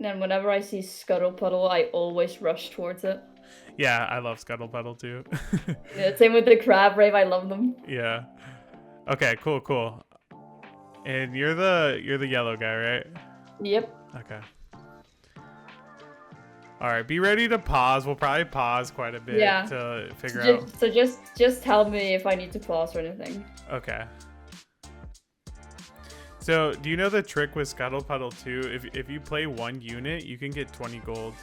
then whenever I see Scuttle Puddle, I always rush towards it. Yeah, I love Scuttle Puddle too. Yeah, same with the Crab Rave, I love them. Yeah. Okay, cool. And you're the yellow guy, right? Yep. Okay. All right, be ready to pause. We'll probably pause quite a bit Yeah. to figure out. So just tell me if I need to pause or anything. Okay. So, do you know the trick with Scuttle Puddle too? If you play one unit, you can get 20 gold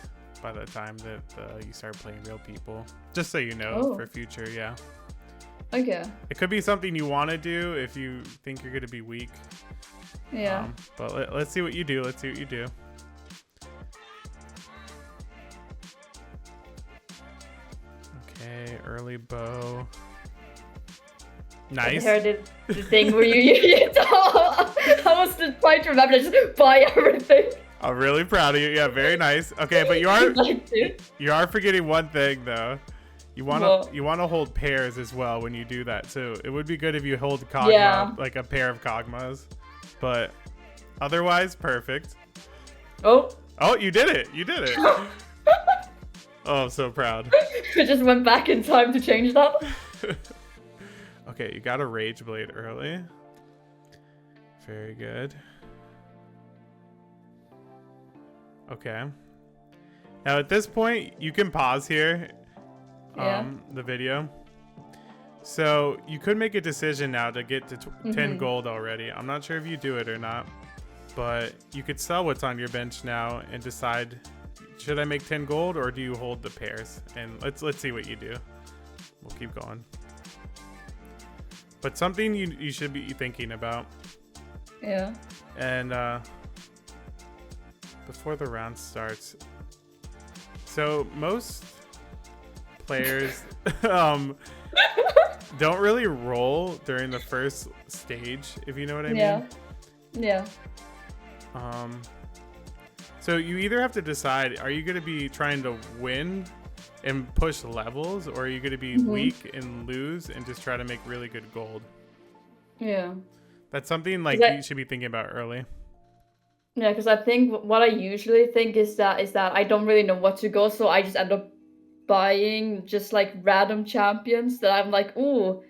by the time that you start playing real people. Just so you know for future, yeah. Okay. It could be something you want to do if you think you're going to be weak. Yeah. But let's see what you do. Okay, early bow. Nice. I heard the thing where you I was just trying to remember to just buy everything. I'm really proud of you. Yeah, very nice. Okay, but you are forgetting one thing though. You wanna hold pairs as well when you do that too. It would be good if you hold Kog'Maw, like a pair of Kog'Maws. But otherwise, perfect. Oh, you did it. Oh, I'm so proud. I just went back in time to change that. Okay, you got a Rage Blade early. Very good. Okay. Now at this point, you can pause here. The video. So you could make a decision now to get to 10 gold already. I'm not sure if you do it or not, but you could sell what's on your bench now and decide, should I make 10 gold or do you hold the pairs? And let's see what you do. We'll keep going. But something you should be thinking about. Yeah. And before the round starts, so most players don't really roll during the first stage, if you know what I mean. Yeah. So you either have to decide, are you going to be trying to win and push levels, or are you going to be weak and lose and just try to make really good gold? Yeah. That's something like you should be thinking about early. Yeah, because I think what I usually think is that I don't really know what to go, so I just end up buying just like random champions that I'm like, ooh,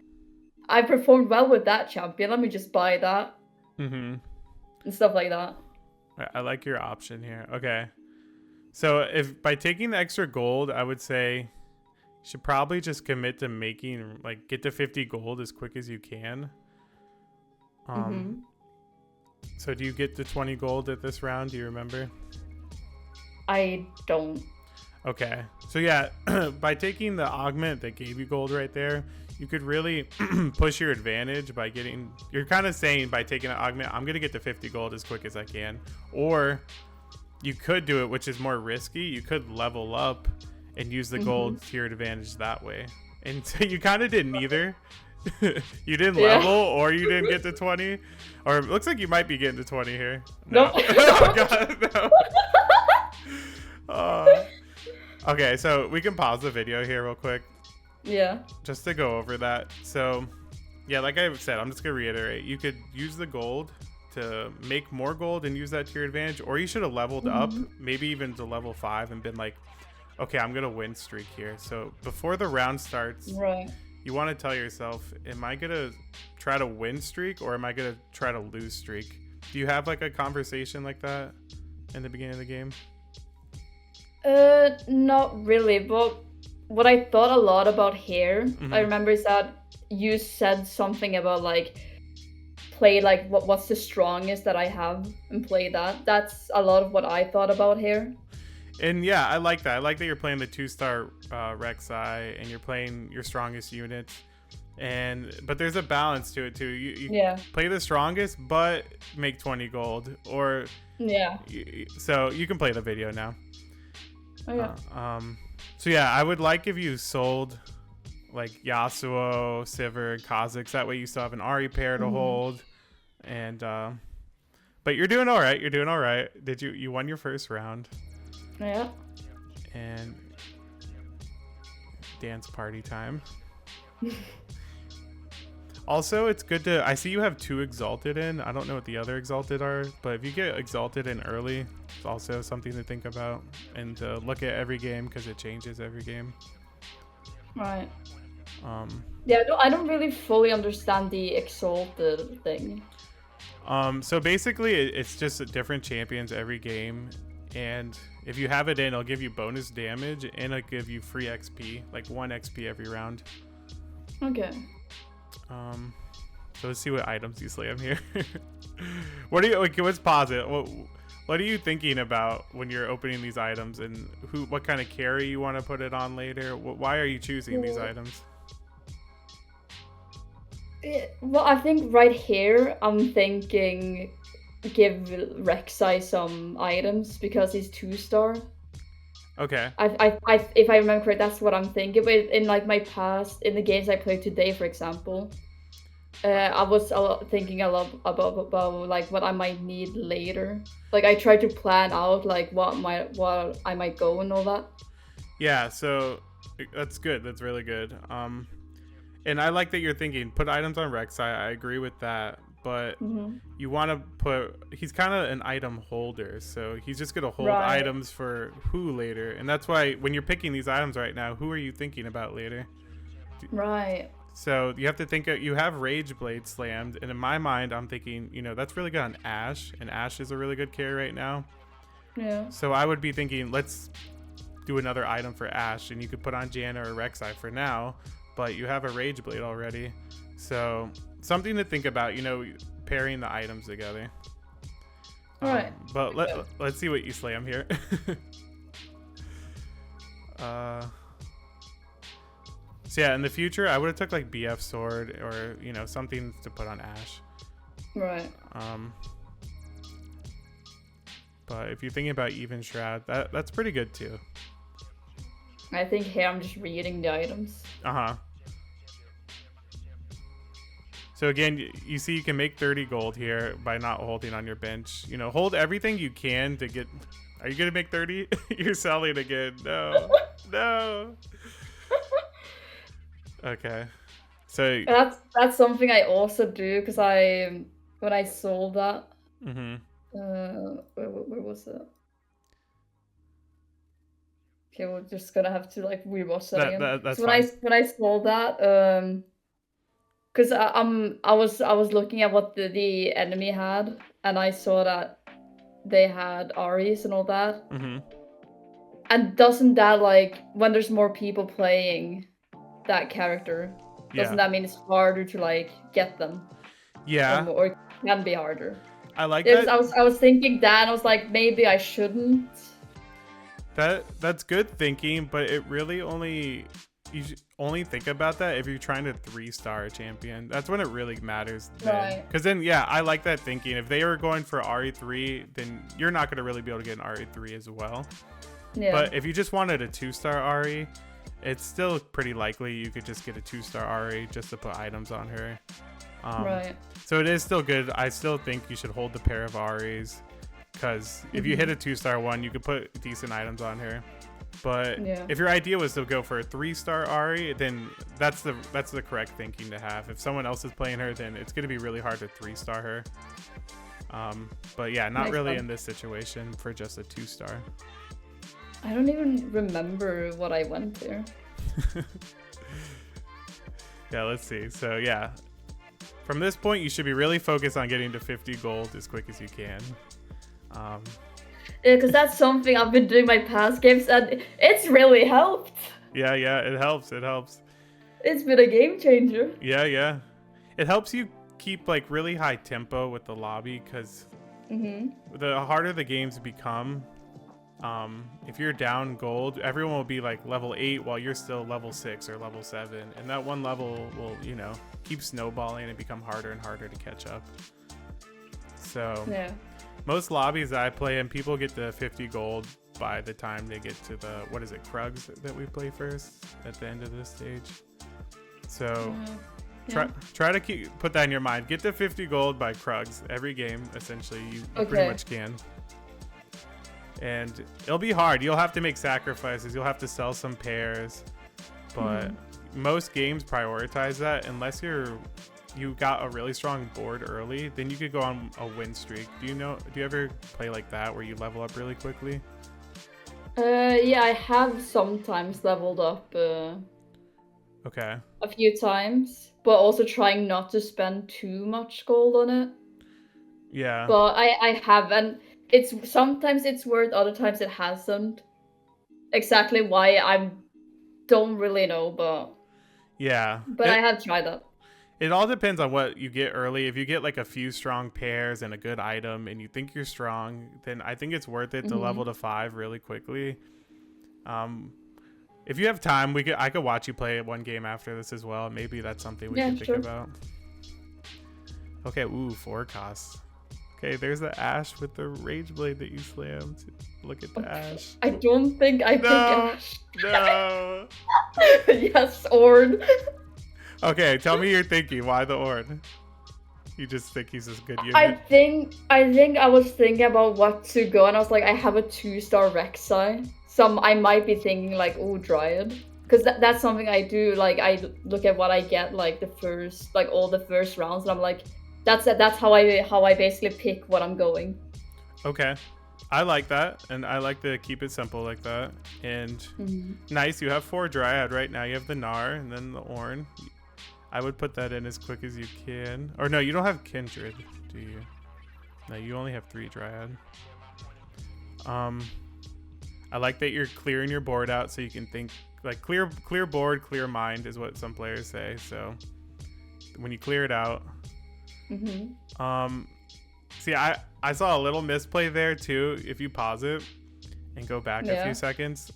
I performed well with that champion. Let me just buy that. And stuff like that. I like your option here. Okay. So if by taking the extra gold, I would say you should probably just commit to making, like, get to 50 gold as quick as you can. So do you get to 20 gold at this round? Do you remember? I don't. Okay. So yeah, by taking the augment that gave you gold right there, you could really push your advantage by getting, you're kind of saying by taking an augment, I'm going to get to 50 gold as quick as I can. Or you could do it, which is more risky. You could level up and use the gold to your advantage that way. And so you kind of did neither. You didn't level or you didn't get to 20. Or it looks like you might be getting to 20 here. No. Oh, God, no. Okay, so we can pause the video here real quick. Yeah. Just to go over that. So, yeah, like I said, I'm just going to reiterate. You could use the gold to make more gold and use that to your advantage. Or you should have leveled up, maybe even to level 5 and been like, okay, I'm going to win streak here. So before the round starts, you want to tell yourself, am I going to try to win streak or am I going to try to lose streak? Do you have like a conversation like that in the beginning of the game? Not really, but what I thought a lot about here, I remember is that you said something about like play like what's the strongest that I have and play that. That's a lot of what I thought about here. And yeah, I like that. I like that you're playing the 2-star Rek'Sai and you're playing your strongest units. But there's a balance to it too. You play the strongest, but make 20 gold. Or so you can play the video now. So yeah, I would like if you sold like Yasuo, Sivir, and Kha'Zix. That way you still have an Ahri pair to hold. And but you're doing all right. You won your first round. Yeah. And dance party time. Also, it's good I see you have 2 exalted in. I don't know what the other exalted are, but if you get exalted in early, also something to think about and to look at every game because it changes every game. Right. Um, Yeah, I don't really fully understand the exalted thing. so basically, it's just different champions every game, and if you have it in, it'll give you bonus damage and it'll give you free XP, like 1 XP every round. Okay. So let's see what items you slam here. What are you? Okay, let's pause it. What are you thinking about when you're opening these items, and what kind of carry you want to put it on later? Why are you choosing these items? Well, I think right here I'm thinking give Rek'Sai some items because he's 2-star. Okay. If I remember correct, that's what I'm thinking. But in like my past, in the games I played today, for example, I was thinking a lot about like what I might need later. Like I tried to plan out like what I might go and all that. Yeah, so that's good. That's really good. And I like that you're thinking put items on Rek'Sai. I agree with that, but you want to put. He's kind of an item holder, so he's just gonna hold items for who later, and that's why when you're picking these items right now, who are you thinking about later? Right. So you have to think. You have Rage Blade slammed, and in my mind, I'm thinking, that's really good on Ashe, and Ashe is a really good carry right now. Yeah. So I would be thinking, let's do another item for Ashe, and you could put on Janna or Rek'Sai for now, but you have a Rage Blade already. So something to think about, pairing the items together. All right. But let's see what you slam here. So yeah, in the future, I would have took like BF Sword or something to put on Ashe. Right. But if you're thinking about Even Shroud, that's pretty good too. I think here I'm just reading the items. So again, you see you can make 30 gold here by not holding on your bench. Hold everything you can to get. Are you gonna make 30? You're selling again. No. No. Okay. So that's something I also do because when I sold that. Where was it? Okay, we're just gonna have to like rewatch that again. That's so fine. when I saw that, because I was looking at what the enemy had, and I saw that they had Aries and all that. And doesn't that like when there's more people playing that character, doesn't that mean it's harder to like get them? Yeah. Or it can be harder. I like that. I was thinking that, and I was like, maybe I shouldn't. That's good thinking, but it really you should only think about that if you're trying to 3-star a champion. That's when it really matters. Because then, I like that thinking. If they were going for RE3, then you're not going to really be able to get an RE3 as well. Yeah. But if you just wanted a 2-star RE, it's still pretty likely you could just get a 2-star RE just to put items on her. So it is still good. I still think you should hold the pair of REs. Because if you hit a 2-star one, you could put decent items on her. But if your idea was to go for a 3-star Ari, then that's the correct thinking to have. If someone else is playing her, then it's going to be really hard to 3-star her. But yeah, not really in this situation for just a 2-star. I don't even remember what I went there. Yeah, let's see. So yeah, from this point, you should be really focused on getting to 50 gold as quick as you can. Yeah, because that's something I've been doing my past games, and it's really helped. Yeah, it helps. It's been a game changer. Yeah. It helps you keep like really high tempo with the lobby, because the harder the games become, if you're down gold, everyone will be like level 8 while you're still level 6 or level 7, and that one level will keep snowballing and become harder and harder to catch up. So yeah. Most lobbies that I play in, people get to 50 gold by the time they get to the, Krugs that we play first at the end of this stage. So try to put that in your mind. Get to 50 gold by Krugs every game, essentially. You pretty much can. And it'll be hard. You'll have to make sacrifices. You'll have to sell some pairs. But most games prioritize that unless you're you got a really strong board early, then you could go on a win streak. Do you ever play like that where you level up really quickly? Yeah, I have sometimes leveled up Okay. a few times, but also trying not to spend too much gold on it. Yeah. But I have, and it's sometimes it's worth, other times it hasn't. Exactly why I don't really know, Yeah. but I have tried that. It all depends on what you get early. If you get like a few strong pairs and a good item and you think you're strong, then I think it's worth it to level to 5 really quickly. If you have time, I could watch you play one game after this as well. Maybe that's something we could think about. Okay, ooh, 4 costs. Okay, there's the Ash with the Rage Blade that you slammed. Look at the Ash. I don't think I pick Ash. No. Yes, Ord. Okay, tell me you're thinking. Why the Ord? You just think he's a good unit? I think I was thinking about what to go, and I was like, I have a 2-star Rek'Sai. I might be thinking like, oh, Dryad. Because that's something I do. Like, I look at what I get, like all the first rounds, and I'm like, that's how I basically pick what I'm going. Okay, I like that, and I like to keep it simple like that. And nice, you have 4 Dryad right now. You have the Gnar and then the Ornn. I would put that in as quick as you can. Or no, you don't have Kindred, do you? No, you only have 3 Dryad. I like that you're clearing your board out so you can think like clear board, clear mind is what some players say. So when you clear it out, see, I saw a little misplay there too. If you pause it and go back a few seconds,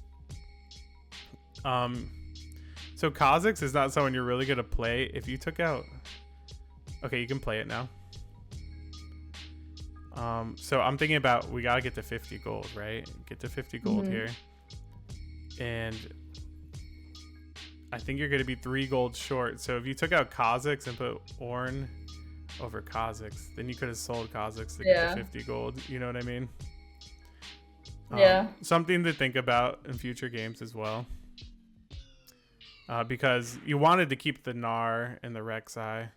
so Kha'Zix is not someone you're really gonna play. If you took out, okay, you can play it now. So I'm thinking about, we gotta get to 50 gold, right? Get to 50 gold here, and I think you're gonna be 3 gold short. So if you took out Kha'Zix and put Ornn over Kha'Zix, then you could have sold Kha'Zix to get to 50 gold. You know what I mean? Something to think about in future games as well. Because you wanted to keep the Gnar and the Rek'Sai,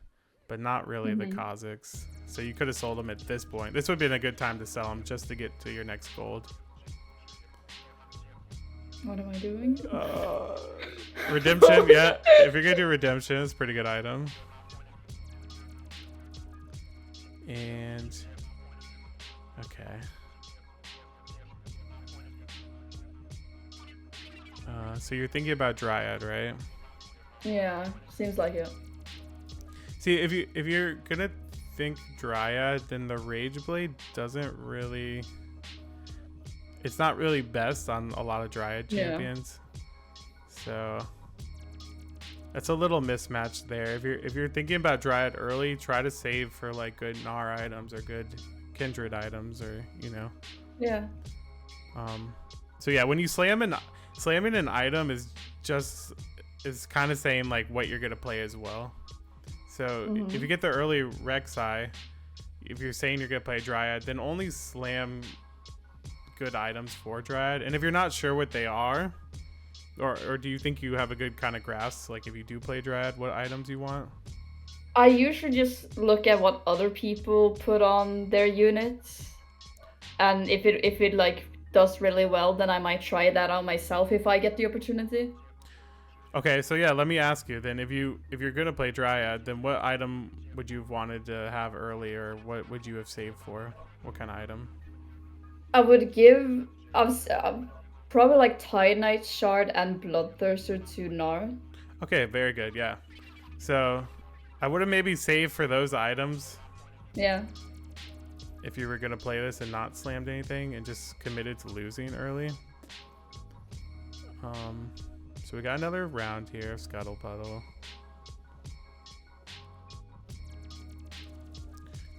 but not really the Kha'Zix. So you could have sold them at this point. This would have been a good time to sell them just to get to your next gold. What am I doing? Redemption, yeah. If you're going to do Redemption, it's a pretty good item. And, okay. So you're thinking about Dryad, right? Yeah, seems like it. See, if you're gonna think Dryad, then the Rage Blade doesn't really. It's not really best on a lot of Dryad champions. So that's a little mismatch there. If you're thinking about Dryad early, try to save for like good Gnar items or good Kindred items, or you know. Yeah. So yeah, when you slamming an item is kind of saying like what you're gonna play as well. So if you get the early Rek'Sai, if you're saying you're gonna play Dryad, then only slam good items for Dryad. And if you're not sure what they are, or do you think you have a good kind of grasp, like if you do play Dryad, what items you want? I usually just look at what other people put on their units, and if it like does really well, then I might try that out myself if I get the opportunity. Okay, so yeah, let me ask you then, if you're gonna play Dryad, then what item would you have wanted to have early, or what would you have saved for? What kind of item? I would give probably like Titanite Shard and Bloodthirster to Gnar. Okay, very good, yeah. So I would have maybe saved for those items. Yeah. If you were gonna play this and not slammed anything and just committed to losing early. So we got another round here of Scuttle Puddle.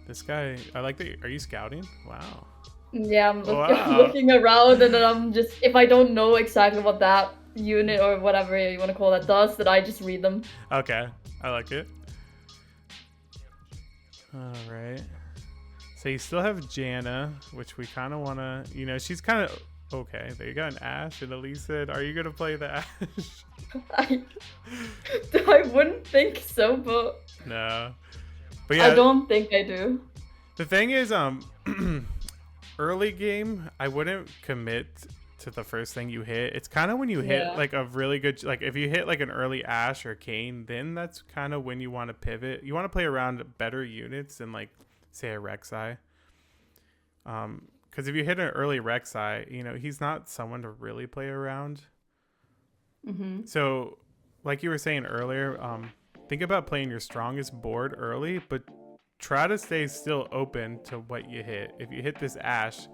This guy, I like that. Are you scouting? Wow. Yeah, I'm looking around, and then I'm just, if I don't know exactly what that unit or whatever you want to call that does, then I just read them. Okay, I like it. All right. So you still have Janna, which we kind of want to, she's kind of Okay, there you got an Ashe, and Elise said, "Are you gonna play the Ashe?" I I wouldn't think so, but No, but I yeah, don't think I do. the thing is, early game, I wouldn't commit to the first thing you hit. It's kind of when you hit Yeah. like a really good, like if you hit like an early Ashe or Kane, then that's kind of when you want to pivot. You want to play around better units than like say a Rek'Sai. Because if you hit an early Rek'Sai, he's not someone to really play around. Mm-hmm. So, like you were saying earlier, think about playing your strongest board early, but try to stay still open to what you hit. If you hit this Ashe,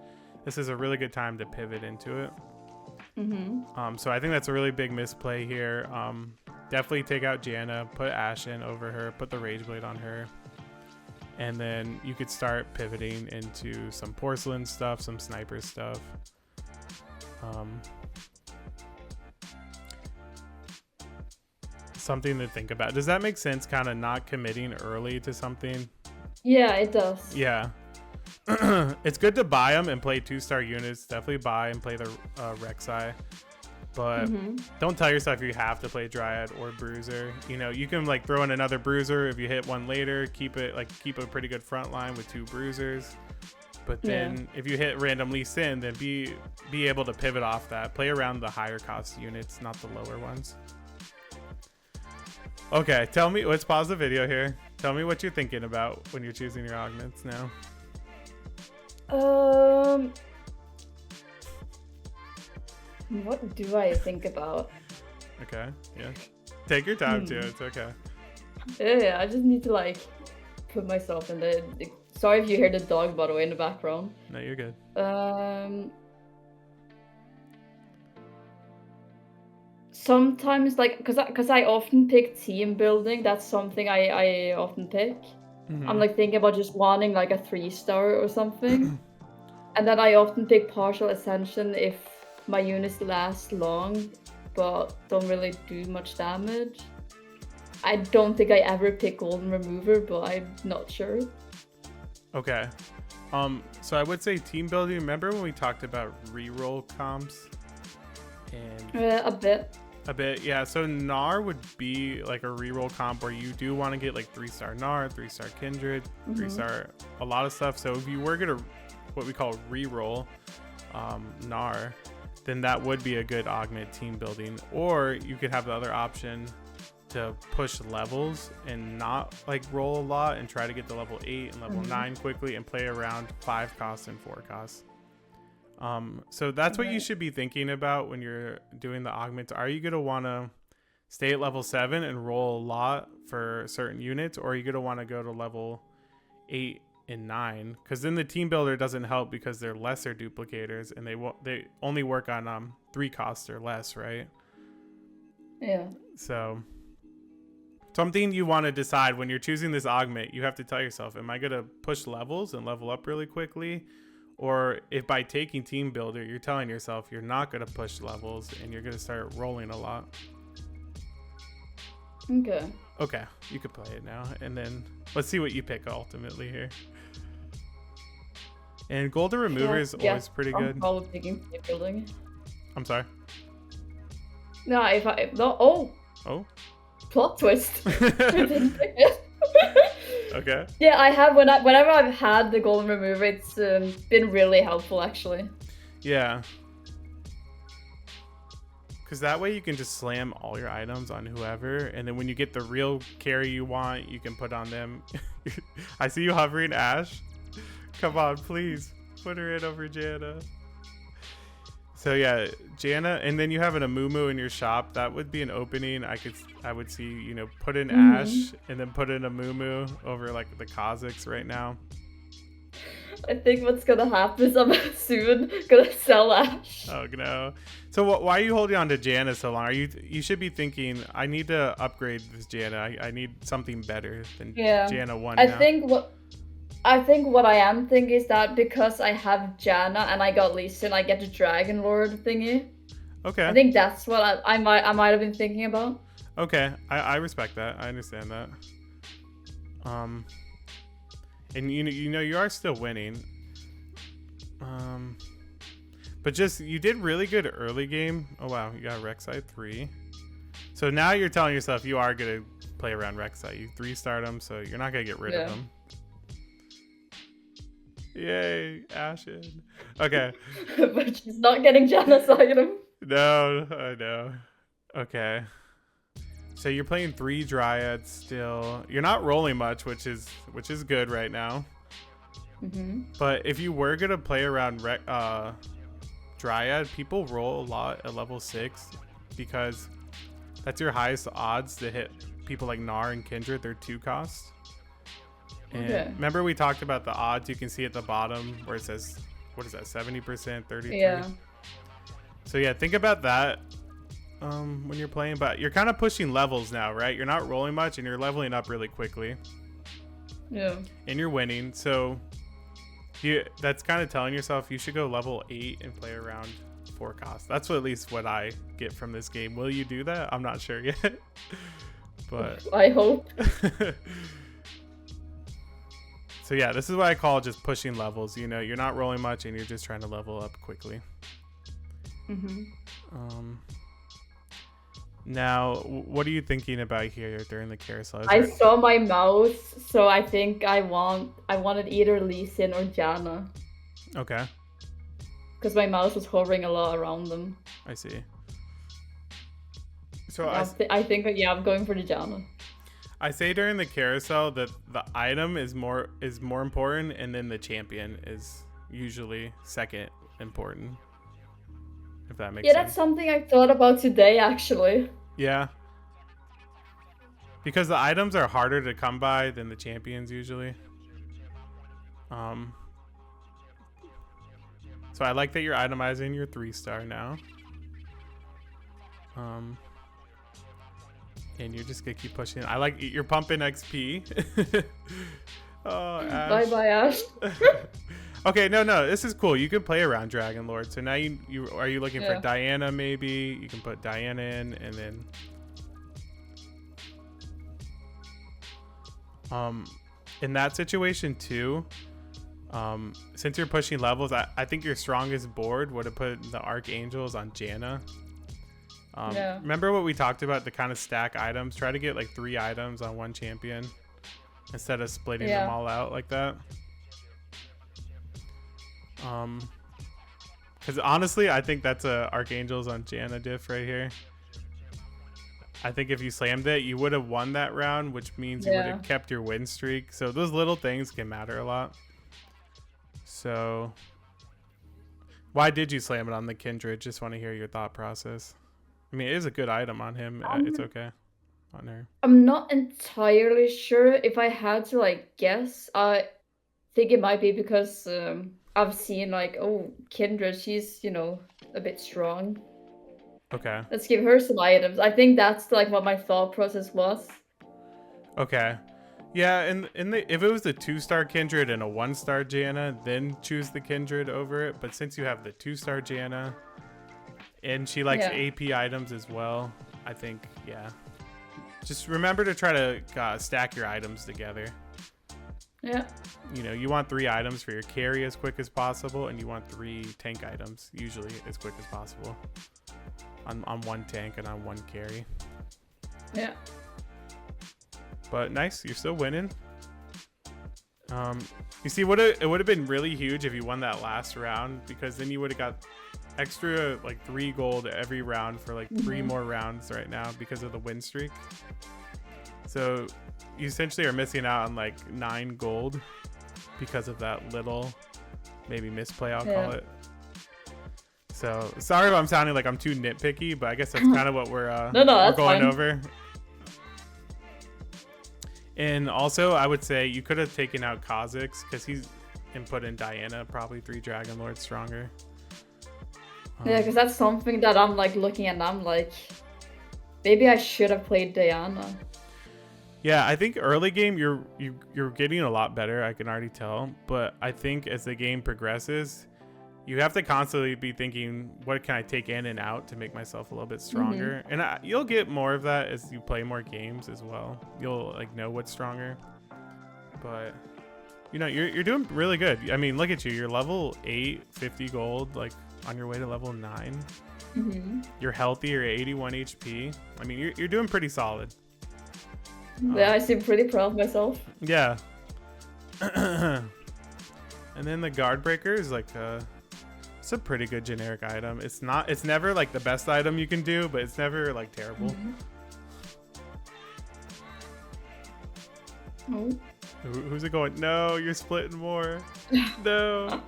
this is a really good time to pivot into it. Mm-hmm. So I think that's a really big misplay here. Definitely take out Janna, put Ashe in over her, put the Rage Blade on her. And then you could start pivoting into some porcelain stuff, some sniper stuff. Something to think about. Does that make sense, kind of not committing early to something? Yeah, it does. Yeah. It's good to buy them and play 2-star units. Definitely buy and play the Rek'Sai. But don't tell yourself you have to play Dryad or Bruiser. You can like throw in another Bruiser if you hit one later. Keep a pretty good front line with 2 Bruisers. But then if you hit random Lee Sin, then be able to pivot off that. Play around the higher cost units, not the lower ones. Okay, tell me. Let's pause the video here. Tell me what you're thinking about when you're choosing your augments now. What do I think about? Okay, yeah. Take your time too. It's okay. Yeah, I just need to like put myself in the. Sorry if you hear the dog, by the way, in the background. No, you're good. Sometimes, like, cause I often pick team building. That's something I often pick. I'm like thinking about just wanting like a 3-star or something, and then I often pick partial ascension if my units last long, but don't really do much damage. I don't think I ever pick golden remover, but I'm not sure. Okay. So I would say team building. Remember when we talked about reroll comps? And A bit. a bit, yeah. So Gnar would be like a reroll comp where you do want to get like 3-star Gnar, 3-star Kindred, 3-star a lot of stuff. So if you were gonna what we call reroll Gnar, then that would be a good augment team building. Or you could have the other option to push levels and not like roll a lot and try to get to level 8 and level 9 quickly and play around 5 costs and 4 costs. So that's what you should be thinking about when you're doing the augments. Are you going to want to stay at level 7 and roll a lot for certain units, or are you going to want to go to level 8 and 9? Because then the team builder doesn't help because they're lesser duplicators and they only work on 3 costs or less, right? Yeah. So something you want to decide when you're choosing this augment, you have to tell yourself, am I going to push levels and level up really quickly? Or if by taking team builder, you're telling yourself you're not going to push levels and you're going to start rolling a lot. Okay, you could play it now. And then let's see what you pick ultimately here. And golden remover is always pretty good. I'm probably picking team building. I'm sorry. No, oh, plot twist. I didn't pick it. Okay. Yeah, I have whenever I've had the golden remover, it's been really helpful actually. Yeah. Because that way you can just slam all your items on whoever, and then when you get the real carry you want, you can put on them. I see you hovering, Ashe. Come on, please. Put her in over Janna. So yeah, Janna, and then you have an Amumu in your shop. That would be an opening. I would see, put in Ashe and then put in Amumu over like the Kazakhs right now. I think what's gonna happen is I'm soon gonna sell Ashe. Oh no! So why are you holding on to Janna so long? You should be thinking, I need to upgrade this Janna. I need something better than Janna 1 now. I think what I am thinking is that because I have Janna and I got Lee Sin, I get the Dragon Lord thingy. Okay. I think that's what I might have been thinking about. Okay, I respect that. I understand that. And you are still winning. But just, you did really good early game. Oh, wow. You got Rek'Sai 3. So now you're telling yourself you are going to play around Rek'Sai. You 3-starred him, so you're not going to get rid of him. Yay, Ashen. Okay. But she's not getting genocide item. No, I know. Okay. So you're playing 3 Dryads still. You're not rolling much, which is good right now. But if you were gonna play around Dryad, people roll a lot at level 6 because that's your highest odds to hit people like Gnar and Kindred. They're 2 costs. And remember we talked about the odds you can see at the bottom where it says, what is that, 70%, 33? Yeah. So yeah, think about that when you're playing, but you're kind of pushing levels now, right? You're not rolling much and you're leveling up really quickly. Yeah. And you're winning, so that's kind of telling yourself you should go level 8 and play around 4 costs. That's at least what I get from this game. Will you do that? I'm not sure yet. But I hope. So yeah, this is what I call just pushing levels. You know, you're not rolling much and you're just trying to level up quickly. Now, what are you thinking about here during the carousel? I saw my mouse, so I think I wanted either Lee Sin or Janna. Okay. Because my mouse was hovering a lot around them. I see. So I think yeah, I'm going for the Janna. I say during the carousel that the item is more important, and then the champion is usually second important. If that makes sense. Yeah, that's something I thought about today, actually. Yeah. Because the items are harder to come by than the champions usually. So I like that you're itemizing your 3-star now. And you're just gonna keep pushing. I like you're pumping XP. Oh, Ash. Bye, Ash. Okay, no, this is cool. You can play around Dragon Lord. So now you are you looking for Diana? Maybe you can put Diana in, and then in that situation too. Since you're pushing levels, I think your strongest board would have put the Archangels on Janna. Remember what we talked about, the kind of stack items? Try to get like 3 items on one champion instead of splitting them all out like that. Because honestly, I think that's a Archangels on Janna diff right here. I think if you slammed it, you would have won that round, which means you would have kept your win streak. So those little things can matter a lot. So why did you slam it on the Kindred? Just want to hear your thought process. I mean, it is a good item on him. It's okay on her. I'm not entirely sure. If I had to like guess, I think it might be because I've seen like, oh, Kindred, she's, you know, a bit strong. Okay. Let's give her some items. I think that's like what my thought process was. Okay. Yeah, and if it was the 2-star Kindred and a 1-star Janna, then choose the Kindred over it. But since you have the 2-star Janna, and she likes AP items as well, I think, just remember to try to stack your items together. Yeah. You know, you want 3 items for your carry as quick as possible, and you want 3 tank items usually as quick as possible on one tank and on one carry. Yeah. But nice, you're still winning. You see, it would have been really huge if you won that last round, because then you would have got extra like 3 gold every round for like 3 more rounds right now because of the win streak. So you essentially are missing out on like 9 gold because of that little maybe misplay, I'll call it. So sorry if I'm sounding like I'm too nitpicky, but I guess that's kind of what we're we're going over. And also, I would say you could have taken out Kha'Zix because he's and put in Diana, probably 3 Dragon Lords stronger. Yeah, because that's something that I'm like looking at and I'm like, maybe I should have played Diana. Yeah, I think early game you're getting a lot better. I can already tell, but I think as the game progresses, you have to constantly be thinking, what can I take in and out to make myself a little bit stronger? And you'll get more of that as you play more games as well. You'll like know what's stronger. But you know, you're doing really good. I mean, look at you. You're level 8, 50 gold. Like, on your way to level 9. Mm-hmm. You're healthy. You're at 81 HP. I mean, you're doing pretty solid. Yeah, I seem pretty proud of myself. Yeah. And then the guard breaker is like it's a pretty good generic item. It's never like the best item you can do, but it's never like terrible. Oh. Who's it going? No, you're splitting more. No.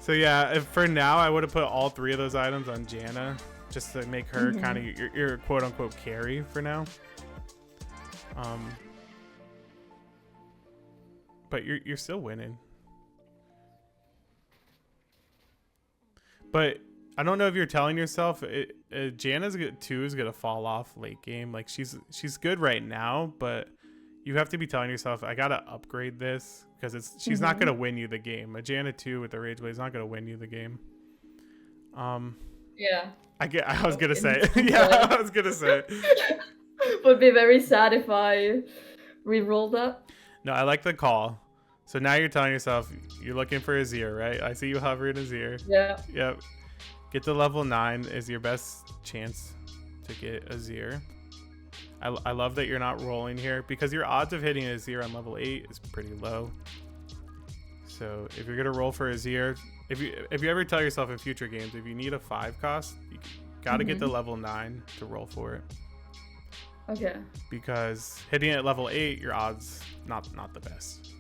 So yeah, for now, I would have put all 3 of those items on Janna, just to make her kind of your quote unquote carry for now. But you're still winning. But I don't know if you're telling yourself Janna's 2 is gonna fall off late game. Like she's good right now, but you have to be telling yourself, I gotta upgrade this because she's not gonna win you the game. A Janna 2 with the Rage Blade is not gonna win you the game. Yeah. I was gonna say. Yeah, I was gonna say. Would be very sad if I re-roll that. No, I like the call. So now you're telling yourself you're looking for Azir, right? I see you hovering Azir. Yeah. Yep. Get to level 9 is your best chance to get Azir. I love that you're not rolling here because your odds of hitting Azir on level 8 is pretty low. So if you're gonna roll for Azir, if you ever tell yourself in future games, if you need a 5 cost, you gotta get to level 9 to roll for it. Okay. Because hitting it at level 8, your odds not the best.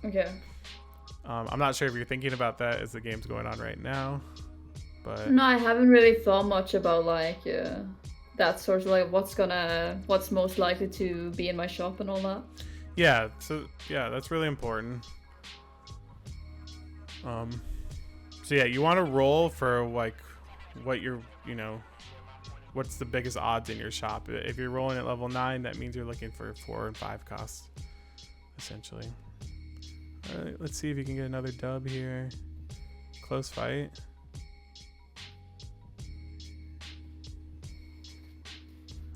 Okay. I'm not sure if you're thinking about that as the game's going on right now, but no, I haven't really thought much about like that sort of like what's most likely to be in my shop and all that. Yeah, so yeah, that's really important. So yeah, you want to roll for like what you're, what's the biggest odds in your shop. If you're rolling at level 9, that means you're looking for 4 and 5 costs, essentially. All right, let's see if you can get another dub here. Close fight.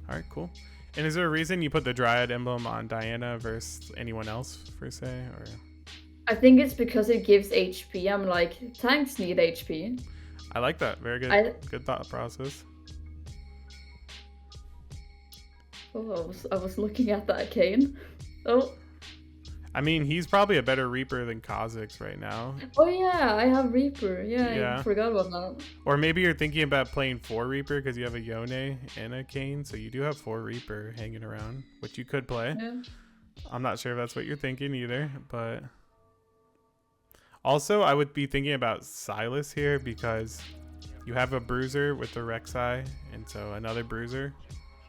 All right, cool. And is there a reason you put the Dryad emblem on Diana versus anyone else, per se? Or I think it's because it gives HP. I'm like, tanks need HP. I like that. Very good. Good thought process. Oh, I was looking at that Kane. Oh. I mean, he's probably a better Reaper than Kha'Zix right now. Oh yeah, I have Reaper. Yeah, I forgot about that. Or maybe you're thinking about playing 4 Reaper because you have a Yone and a Kane, so you do have 4 Reaper hanging around, which you could play. Yeah. I'm not sure if that's what you're thinking either, but also I would be thinking about Silas here because you have a Bruiser with the Rek'Sai, and so another Bruiser,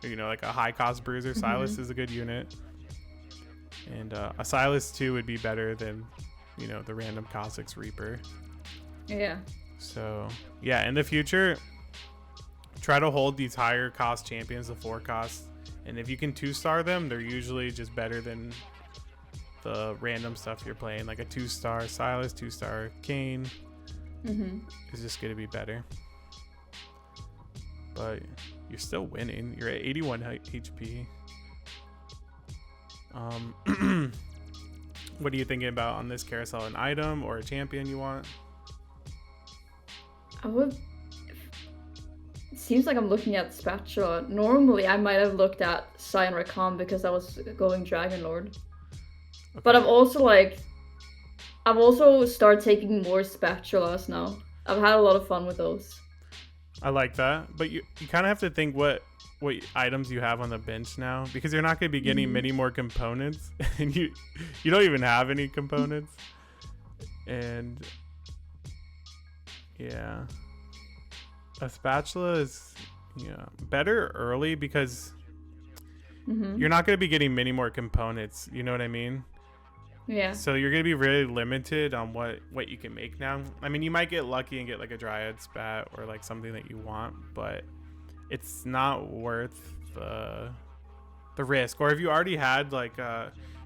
like a high cost Bruiser. Silas is a good unit. And a Silas 2 would be better than, the random Kha'Zix Reaper. Yeah. So, yeah, in the future, try to hold these higher cost champions, the 4 costs. And if you can 2-star them, they're usually just better than the random stuff you're playing. Like a 2-star Silas, 2-star Kane is just going to be better. But you're still winning. You're at 81 HP. What are you thinking about on this carousel? An item or a champion you want? It seems like I'm looking at Spatula. Normally, I might have looked at Sion Rakan because I was going Dragon Lord. Okay. But I've also started taking more Spatulas now. I've had a lot of fun with those. I like that, but you kind of have to think what items you have on the bench now, because you're not going to be getting many more components, and you don't even have any components. And yeah, a spatula is better early because you're not going to be getting many more components, you know what I mean? Yeah. So you're going to be really limited on what you can make now. I mean, you might get lucky and get like a Dryad spat or like something that you want, but it's not worth the risk. Or if you already had like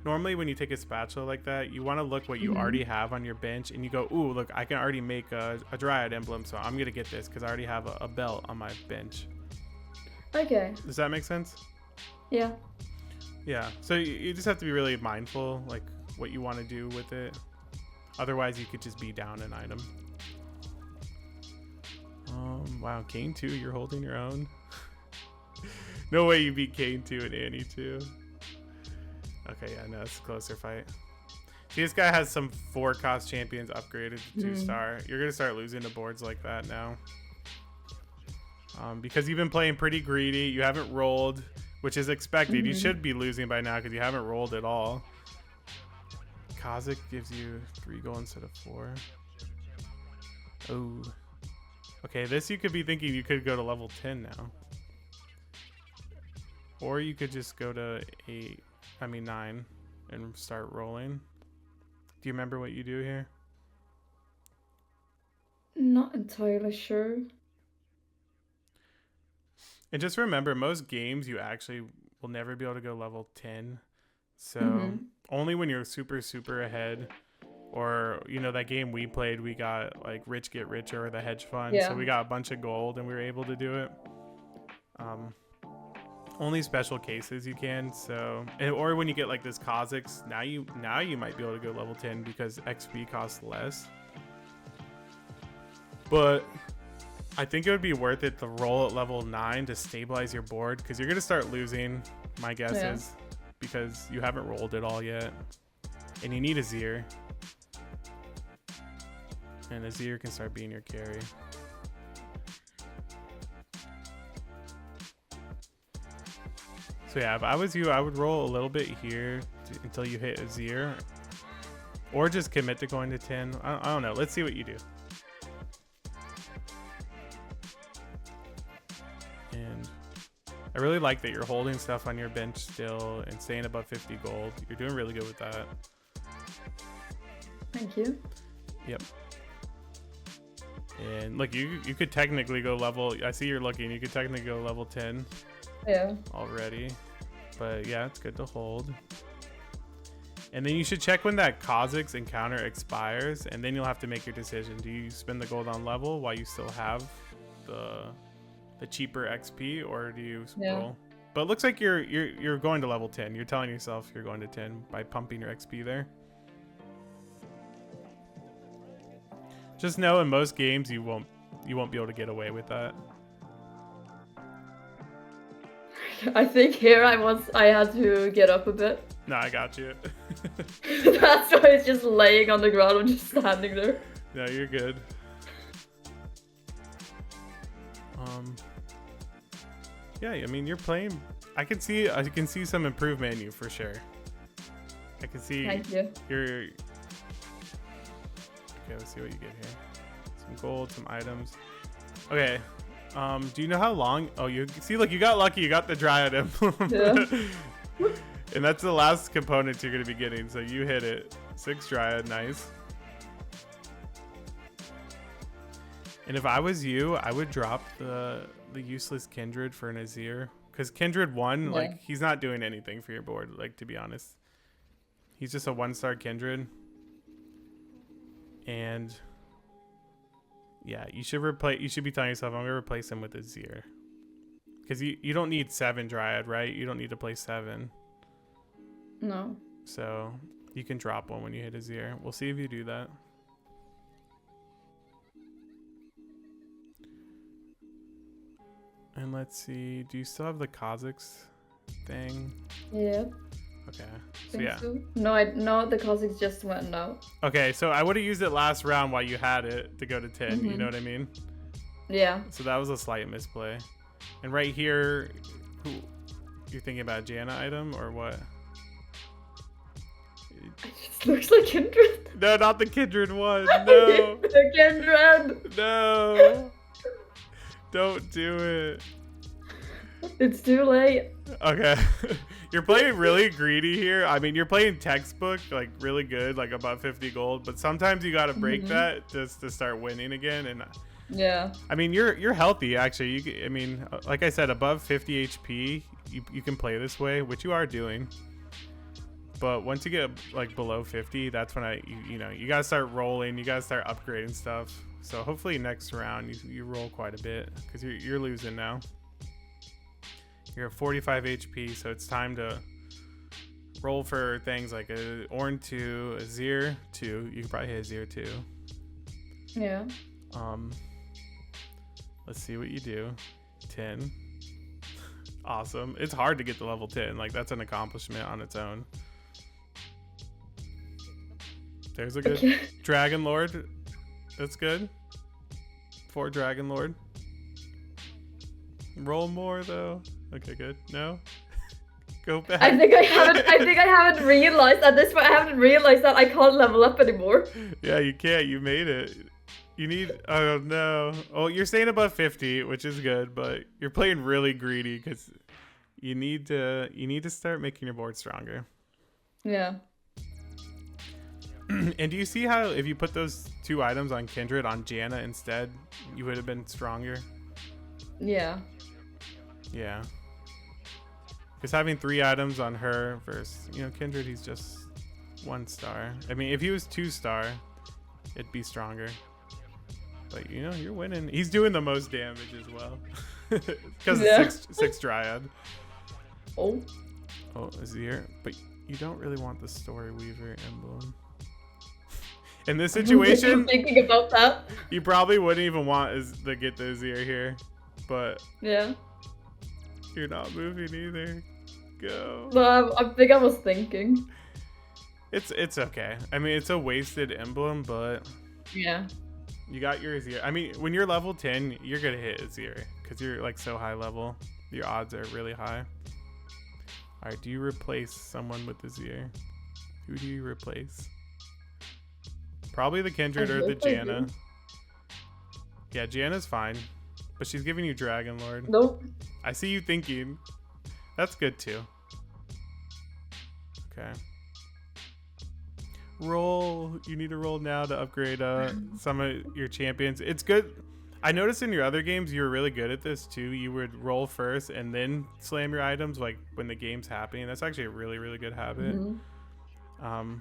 normally when you take a spatula like that, you want to look what you already have on your bench, and you go, ooh, look, I can already make a Dryad emblem, so I'm gonna get this because I already have a belt on my bench. Okay. Does that make sense? Yeah. Yeah. So you just have to be really mindful like what you want to do with it. Otherwise you could just be down an item. Wow, Kane 2, you're holding your own. No way you beat Kane 2 and Annie 2. Okay, yeah, no, it's a closer fight. See, this guy has some 4-cost champions upgraded to 2-star. You're going to start losing to boards like that now. Because you've been playing pretty greedy. You haven't rolled, which is expected. You should be losing by now because you haven't rolled at all. Kha'Zix gives you 3 gold instead of 4. Oh. Okay, this you could be thinking you could go to level 10 now. Or you could just go to 9 and start rolling. Do you remember what you do here? Not entirely sure. And just remember, most games you actually will never be able to go level 10. So only when you're super, super ahead. Or, you know, that game we played, we got like Rich Get Richer or the hedge fund. Yeah. So we got a bunch of gold and we were able to do it. Only special cases you can. So, or when you get like this Kha'Zix, now you might be able to go level 10 because XP costs less. But I think it would be worth it to roll at level 9 to stabilize your board because you're going to start losing, my guess is, because you haven't rolled it all yet. And you need Azir. And Azir can start being your carry. So yeah, if I was you, I would roll a little bit here until you hit Azir. Or just commit to going to 10. I don't know. Let's see what you do. And I really like that you're holding stuff on your bench still and staying above 50 gold. You're doing really good with that. Thank you. Yep. And look, you could technically go level. I see you're looking. You could technically go level 10. Yeah. Already. But yeah, it's good to hold. And then you should check when that Kha'Zix encounter expires, and then you'll have to make your decision. Do you spend the gold on level while you still have the cheaper XP, or do you roll? But it looks like you're going to level 10. You're telling yourself you're going to 10 by pumping your XP there. Just know in most games you won't be able to get away with that. I think here I had to get up a bit. No, I got you. That's why it's just laying on the ground. I'm just standing there. No, you're good. Yeah, I mean, you're playing. I can see some improvement in you for sure. I can see. Thank you. You're. Okay, let's see what you get here. Some gold, some items. Okay. Do you know how long? Oh, you see, look, you got lucky. You got the Dryad emblem. Yeah. And that's the last component you're going to be getting. So you hit it. 6 Dryad, nice. And if I was you, I would drop the useless Kindred for an Azir. Because Kindred 1, like, he's not doing anything for your board, like, to be honest. He's just a 1-star Kindred. And yeah, you should be telling yourself, I'm gonna replace him with Azir. Because you don't need 7 Dryad, right? You don't need to play 7. No. So you can drop one when you hit Azir. We'll see if you do that. And let's see, do you still have the Kha'Zix thing? Yeah. Okay. So yeah. So. No, the Kha'Zix just went out. Okay, so I would have used it last round while you had it to go to 10. You know what I mean? Yeah. So that was a slight misplay. And right here, you're thinking about a Janna item or what? It just looks like Kindred. No, not the Kindred one. No. The Kindred. No. Don't do it. It's too late. Okay. You're playing really greedy here. I mean, you're playing textbook, like really good, like about 50 gold, but sometimes you got to break that just to start winning again. And yeah, I mean, you're healthy actually. I mean, like I said, above 50 HP, you can play this way, which you are doing. But once you get like below 50, that's when you got to start rolling, you got to start upgrading stuff. So hopefully next round you roll quite a bit because you're losing now. You're at 45 HP, so it's time to roll for things like a Ornn 2, a Azir 2. You could probably hit Azir 2. Yeah. Let's see what you do. 10. Awesome. It's hard to get to level 10. Like, that's an accomplishment on its own. There's a good Dragon Lord. That's good. 4 Dragon Lord. Roll more though. Okay, good. No. Go back. I think I haven't realized at this point. I haven't realized that I can't level up anymore. Yeah, you can't. You made it. You need. Oh no. Oh, you're staying above 50, which is good, but you're playing really greedy because you need to start making your board stronger. Yeah. And do you see how if you put those 2 items on Kindred on Janna instead, you would have been stronger? Yeah. Yeah. Because having 3 items on her versus, Kindred, he's just 1 star. I mean, if he was 2 star, it'd be stronger. But, you're winning. He's doing the most damage as well. Because of 6 Dryad. Oh, Azir. But you don't really want the Story Weaver emblem. In this situation, I'm thinking about that. You probably wouldn't even want to get the Azir here. But yeah. You're not moving either. Go. No, I think I was thinking. It's okay. I mean, it's a wasted emblem, but yeah, you got your Azir. I mean, when you're level 10, you're gonna hit Azir because you're like so high level. Your odds are really high. All right, do you replace someone with Azir? Who do you replace? Probably the Kindred or the Janna. Yeah, Janna's fine, but she's giving you Dragon Lord. Nope. I see you thinking. That's good too. Okay. Roll. You need to roll now to upgrade some of your champions. It's good. I noticed in your other games you were really good at this too. You would roll first and then slam your items like when the game's happening. That's actually a really, really good habit. Mm-hmm.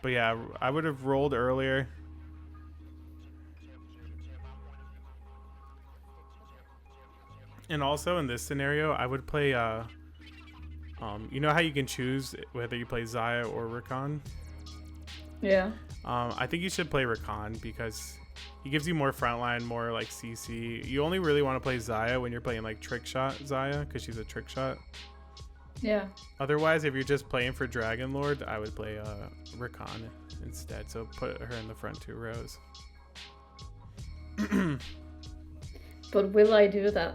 But yeah, I would have rolled earlier. And also in this scenario, I would play, you know how you can choose whether you play Xayah or Rakan? Yeah. I think you should play Rakan because he gives you more frontline, more like CC. You only really want to play Xayah when you're playing like trick shot Xayah because she's a trick shot. Yeah. Otherwise, if you're just playing for Dragon Lord, I would play Rakan instead. So put her in the front 2 rows. But will I do that?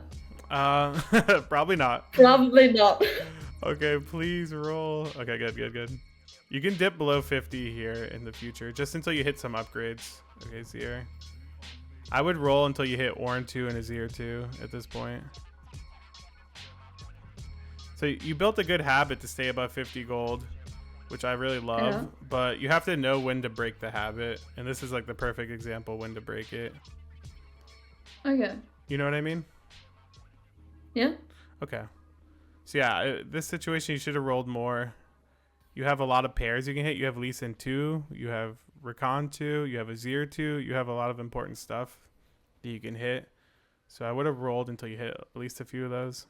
Probably not. Probably not. Okay, please roll. Okay, good. You can dip below 50 here in the future, just until you hit some upgrades. Okay, Azir. I would roll until you hit Ornn 2 and Azir 2 at this point. So you built a good habit to stay above 50 gold, which I really love, but you have to know when to break the habit, and this is like the perfect example when to break it. Okay. You know what I mean? Yeah. Okay. So yeah, this situation you should have rolled more. You have a lot of pairs you can hit. You have Lee Sin 2, you have Rakan 2, you have Azir 2, you have a lot of important stuff that you can hit. So I would have rolled until you hit at least a few of those.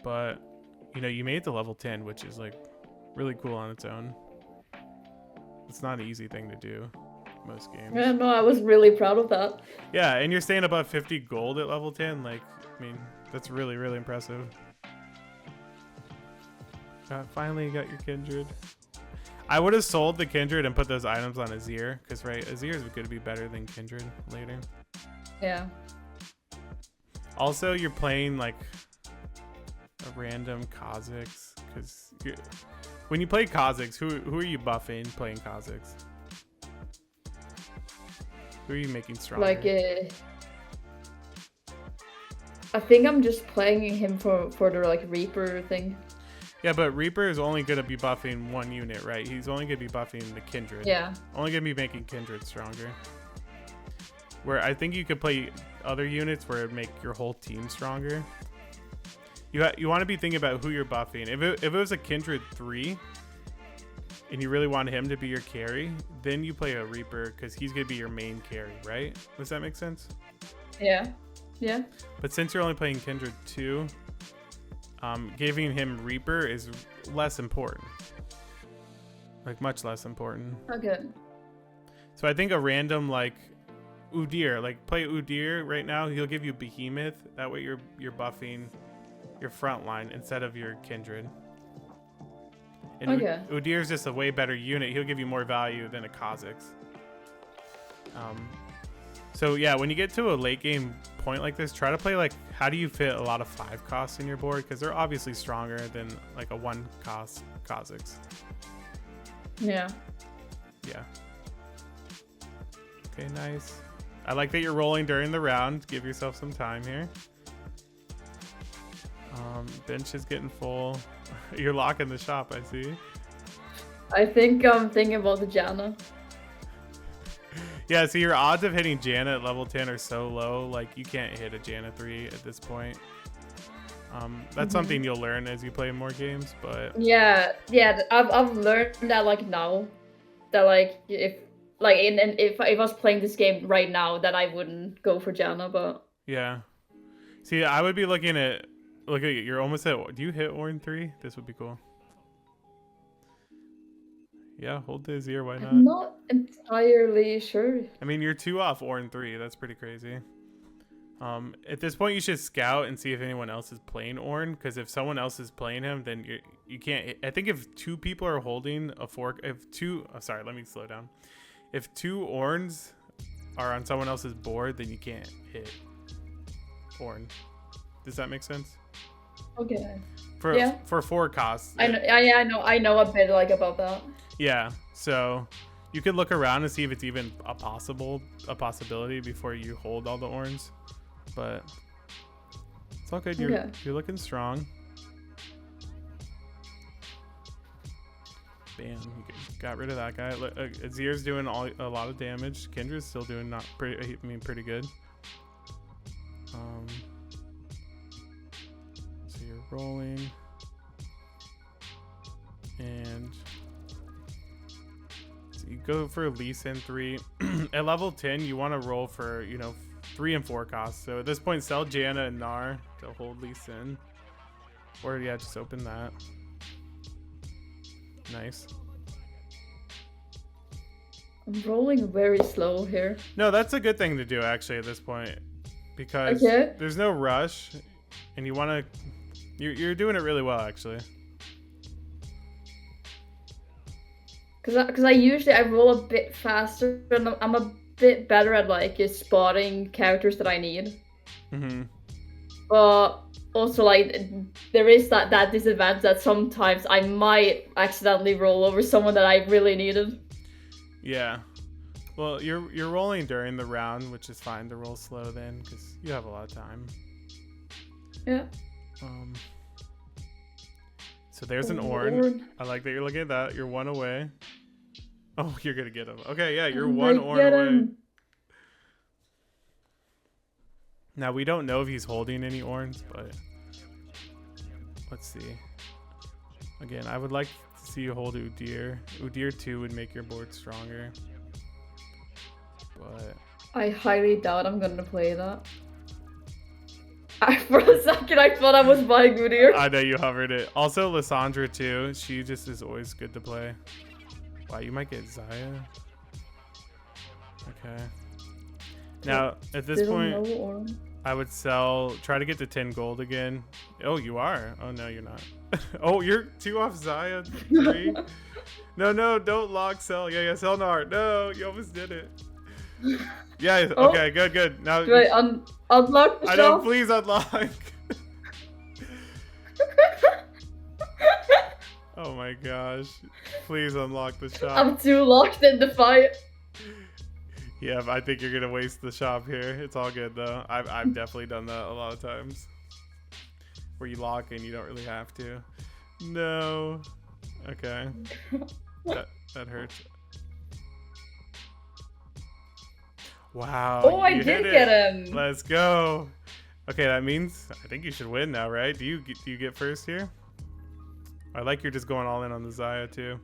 But, you made it to level 10, which is like really cool on its own. It's not an easy thing to do most games. Yeah, no, I was really proud of that. Yeah, and you're staying above 50 gold at level 10. Like, I mean, that's really, really impressive. Finally got your Kindred. I would have sold the Kindred and put those items on Azir, because, right, Azir is going to be better than Kindred later. Yeah. Also, you're playing, like, a random Kha'Zix, because when you play Kha'Zix, who are you buffing playing Kha'Zix? Who are you making stronger? Like, I think I'm just playing him for the, like, Reaper thing. Yeah, but Reaper is only going to be buffing one unit, right? He's only going to be buffing the Kindred. Yeah. Only going to be making Kindred stronger. Where I think you could play other units where it make your whole team stronger. You want to be thinking about who you're buffing. If it was a Kindred 3 and you really want him to be your carry, then you play a Reaper because he's going to be your main carry, right? Does that make sense? Yeah. Yeah. But since you're only playing Kindred 2, giving him Reaper is less important. Like, much less important. Okay. So I think a random, like, Udyr. Like play Udyr right now. He'll give you Behemoth. That way you're buffing your front line instead of your Kindred. And Okay. Udyr's just a way better unit. He'll give you more value than a Kha'Zix. So yeah, when you get to a late game point like this, try to play like, how do you fit a lot of 5 costs in your board? Because they're obviously stronger than like a 1 cost Kha'Zix. Yeah. Yeah. Okay, nice. I like that you're rolling during the round. Give yourself some time here. Bench is getting full. You're locking the shop, I see. I think I'm thinking about the Janna. Yeah, so your odds of hitting Janna at level 10 are so low, like you can't hit a Janna 3 at this point. That's something you'll learn as you play more games, but yeah, I've learned that like now, that like if I was playing this game right now, that I wouldn't go for Janna, but yeah. See, I would be looking at you're almost at, do you hit Ornn 3? This would be cool. Yeah, hold the Azir, why not? I'm not entirely sure. I mean, you're 2 off Ornn 3. That's pretty crazy. At this point, you should scout and see if anyone else is playing Ornn, because if someone else is playing him, then you can't. I think if 2 people are holding a fork, sorry, let me slow down. If 2 Ornns are on someone else's board, then you can't hit Ornn. Does that make sense? Okay. For 4 costs. I know a bit like about that. Yeah, so you could look around and see if it's even a possibility before you hold all the Ornns, but it's all good. You're looking strong. Bam, you got rid of that guy. Azir's doing a lot of damage. Kendra's still doing pretty good. So you're rolling, and so you go for Lee Sin 3. At level 10, you want to roll for 3 and 4 costs. So at this point, sell Janna and Gnar to hold Lee Sin, or yeah, just open that. Nice. I'm rolling very slow here. No, that's a good thing to do actually at this point, because there's no rush, and you want to. You're doing it really well actually. Because I usually roll a bit faster, and I'm a bit better at like spotting characters that I need. But also like there is that disadvantage that sometimes I might accidentally roll over someone that I really needed. Yeah. Well, you're rolling during the round, which is fine to roll slow then, because you have a lot of time. Yeah. So there's an Ornn. I like that you're looking at that. You're 1 away. Oh, you're gonna get him. Okay, yeah, you're 1 Ornn away. Now we don't know if he's holding any Ornns, but let's see. Again, I would like to see you hold Udyr. Udyr 2 would make your board stronger. But I highly doubt I'm gonna play that. For a second, I thought I was buying Udyr. I know you hovered it. Also, Lissandra too. She just is always good to play. Wow, you might get Xayah. Okay. Now, at this point, I would try to get to 10 gold again. Oh, you are? Oh, no, you're not. Oh, you're 2 off Xayah. 3. No, don't lock sell. Yeah, sell Gnar. No, you almost did it. Yeah, okay, good. Now, do I unlock the I shelf? know, please unlock. Oh my gosh. Please unlock the shop. I'm too locked in the fight. Yeah, I think you're gonna waste the shop here. It's all good though. I've definitely done that a lot of times, where you lock and you don't really have to. No. Okay. That hurts. Wow. Oh, I did get him. Let's go. Okay, that means I think you should win now, right? Do you get first here? I like you're just going all in on the Xayah too.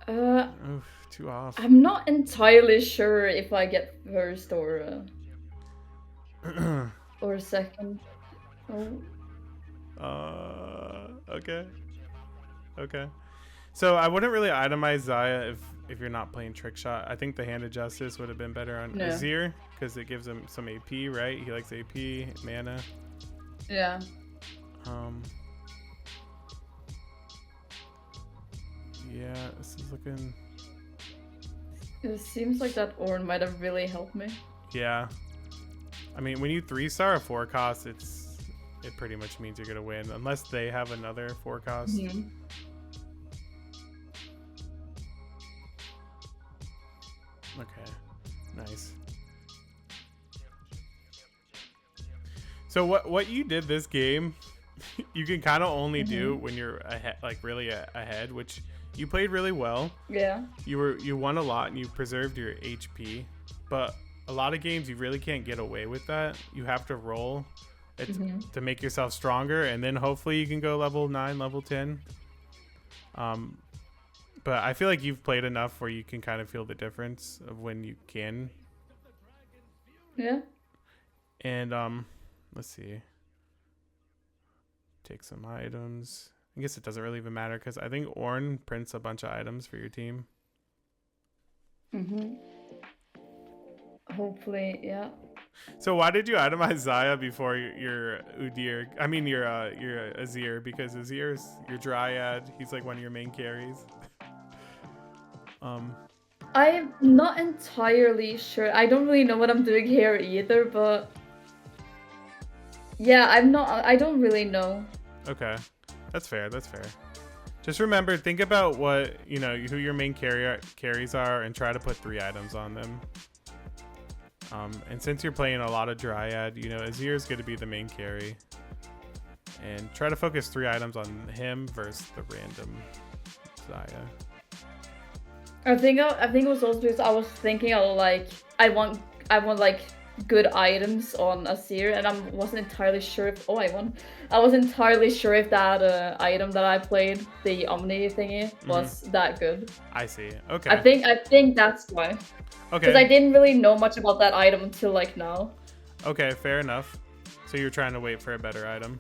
Oof, 2 off. I'm not entirely sure if I get first or second. Okay. So I wouldn't really itemize Zaya if you're not playing trick shot. I think the hand of justice would have been better on No. Azir because it gives him some AP, right? He likes AP, mana. Yeah. Yeah, this is looking. It seems like that Ornn might have really helped me. Yeah. I mean, when you 3-star a 4-cost, it pretty much means you're gonna win unless they have another 4-cost. Mm-hmm. Okay, nice. So what you did this game, you can kind of only do when you're ahead, like really ahead, which you played really well. Yeah. You won a lot and you preserved your HP, but a lot of games you really can't get away with that. You have to roll it to make yourself stronger, and then hopefully you can go level 9, level 10. But I feel like you've played enough where you can kind of feel the difference of when you can. Yeah. And let's see. Take some items. I guess it doesn't really even matter because I think Ornn prints a bunch of items for your team. Hopefully, yeah. So why did you itemize Zaya before your Udyr? I mean your Azir, because Azir's your Dryad. He's like one of your main carries. I'm not entirely sure. I don't really know what I'm doing here either, but yeah, I don't really know. Okay. That's fair. That's fair. Just remember, think about what, who your main carries are and try to put 3 items on them. And since you're playing a lot of Dryad, Azir is going to be the main carry. And try to focus 3 items on him versus the random Zaya. I think it was also because I was thinking of like I want like good items on Azir, and I wasn't entirely sure if I was entirely sure if that item that I played, the Omni thingy, was that good. I see. Okay. I think that's why. Okay. Because I didn't really know much about that item until like now. Okay, fair enough. So you're trying to wait for a better item.